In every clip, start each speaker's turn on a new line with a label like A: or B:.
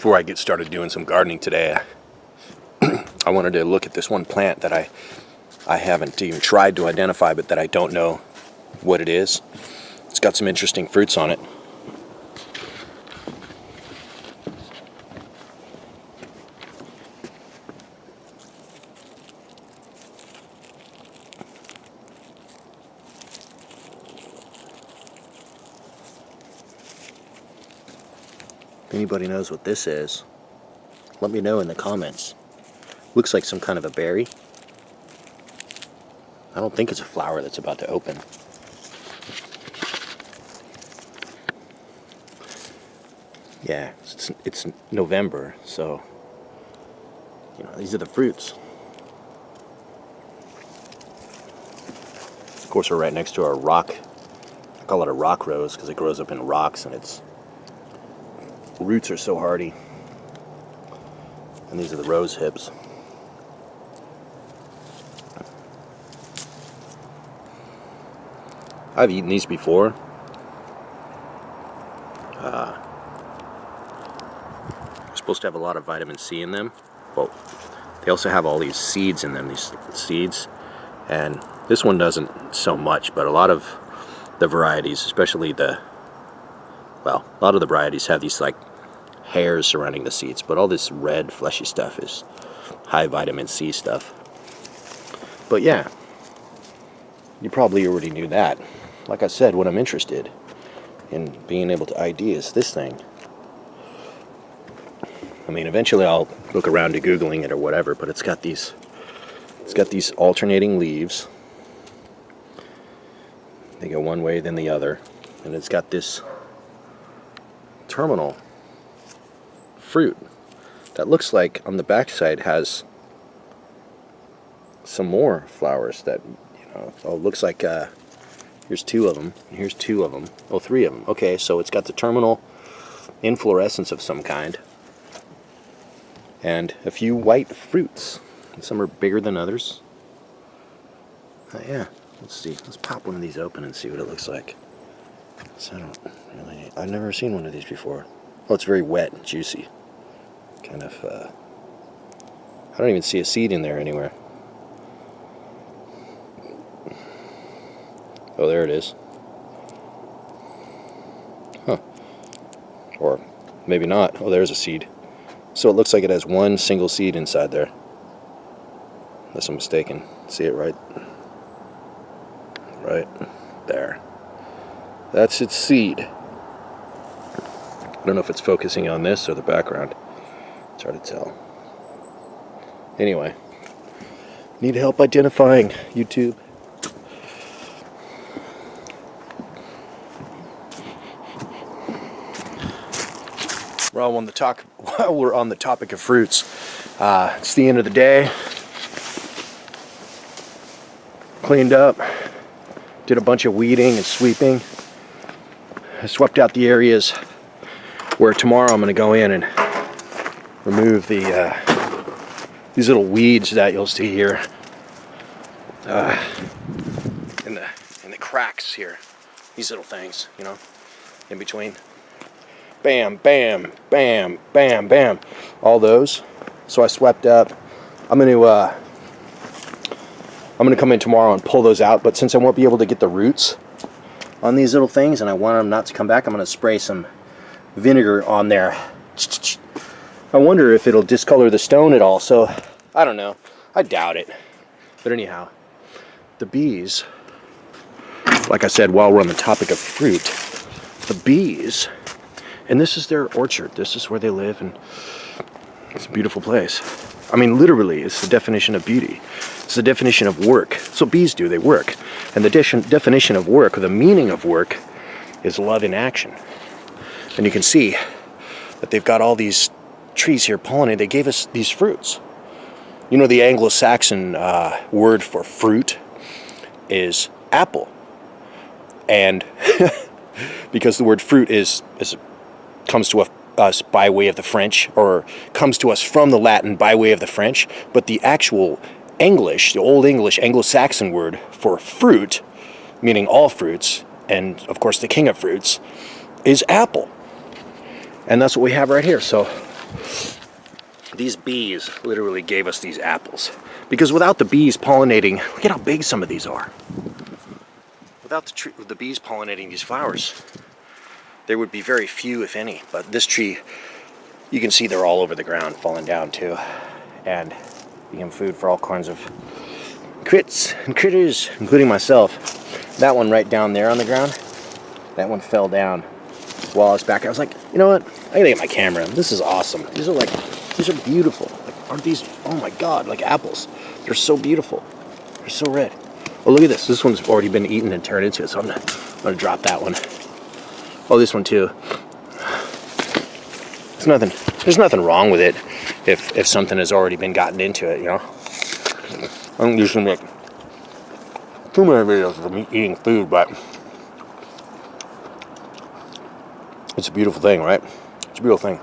A: before I get started doing some gardening today, I wanted to look at this one plant that I haven't even tried to identify, but that I don't know what it is. It's got some interesting fruits on it. If anybody knows what this is, let me know in the comments. Looks like some kind of a berry. I don't think it's a flower that's about to open. Yeah, it's November, so these are the fruits. Of course, we're right next to a rock. I call it a rock rose because it grows up in rocks and its roots are so hardy. And these are the rose hips. I've eaten these before. They're supposed to have a lot of vitamin C in them. Well, they also have all these seeds in them, these seeds. And this one doesn't so much, but a lot of the varieties, especially a lot of the varieties have these like hairs surrounding the seeds, but all this red fleshy stuff is high vitamin C stuff. But yeah, you probably already knew that. Like I said, what I'm interested in being able to ID is this thing. I mean, eventually I'll look around to Googling it or whatever, but it's got these alternating leaves. They go one way, then the other. And it's got this terminal fruit that looks like on the backside has some more flowers that, looks like, here's two of them, and here's two of them. Oh, three of them. Okay, so it's got the terminal inflorescence of some kind. And a few white fruits. Some are bigger than others. Yeah, let's see. Let's pop one of these open and see what it looks like. So I've never seen one of these before. Oh, it's very wet and juicy. Kind of, I don't even see a seed in there anywhere. Oh, there it is. Huh. Or maybe not. Oh, there's a seed. So it looks like it has one single seed inside there. Unless I'm mistaken. See it right there. That's its seed. I don't know if it's focusing on this or the background. It's hard to tell. Anyway, need help identifying, YouTube. While we're on the topic of fruits, it's the end of the day. Cleaned up, did a bunch of weeding and sweeping. I swept out the areas where tomorrow I'm going to go in and remove these little weeds that you'll see here in the cracks here. These little things, in between. Bam, bam, bam, bam, bam. All those. So I swept up. I'm going to come in tomorrow and pull those out, but since I won't be able to get the roots on these little things and I want them not to come back, I'm going to spray some vinegar on there. I wonder if it'll discolor the stone at all, so I don't know. I doubt it. But anyhow, the bees, like I said, while we're on the topic of fruit, the bees, and this is their orchard. This is where they live, and it's a beautiful place. I mean, literally, it's the definition of beauty. It's the definition of work. So bees do, they work. And the definition of work, or the meaning of work, is love in action. And you can see that they've got all these trees here pollinated. They gave us these fruits. The Anglo-Saxon word for fruit is apple. And because the word fruit comes to us by way of the French, or comes to us from the Latin by way of the French, but the actual English, the Old English Anglo-Saxon word for fruit, meaning all fruits, and of course the king of fruits, is apple. And that's what we have right here. So These bees literally gave us these apples. Because without the bees pollinating, look at how big some of these are. Without the bees pollinating these flowers, there would be very few, if any. But this tree, you can see they're all over the ground, falling down too. And become food for all kinds of crits and critters, including myself. That one right down there on the ground, that one fell down while I was back. I was like, you know what? I gotta get my camera. This is awesome. These are beautiful. Like, aren't these, oh my God, like apples. They're so beautiful. They're so red. Oh, look at this. This one's already been eaten and turned into it, so I'm gonna drop that one. Oh, this one too. There's nothing wrong with it if something has already been gotten into it, you know? I don't usually make too many videos of me eating food, but it's a beautiful thing, right? It's a beautiful thing.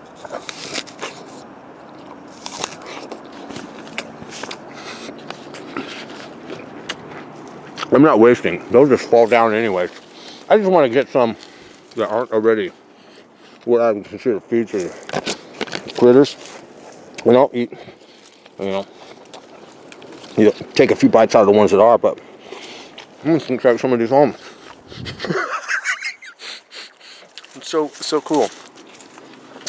A: I'm not wasting. They'll just fall down anyways. I just want to get some that aren't already what I would consider feed to the critters. And I'll eat, take a few bites out of the ones that are, but I'm just going to take some of these home. It's so cool.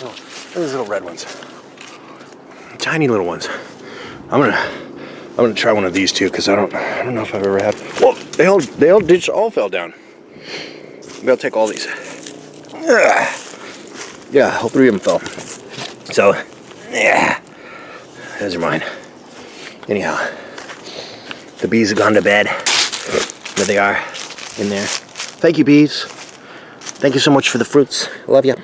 A: Oh, look at these little red ones. Tiny little ones. I'm gonna try one of these too, because I don't know if I've ever had. Whoa! They all fell down. Maybe I'll take all these. Yeah, all three of them fell. So, yeah, those are mine. Anyhow, the bees have gone to bed. There they are, in there. Thank you, bees. Thank you so much for the fruits. Love you.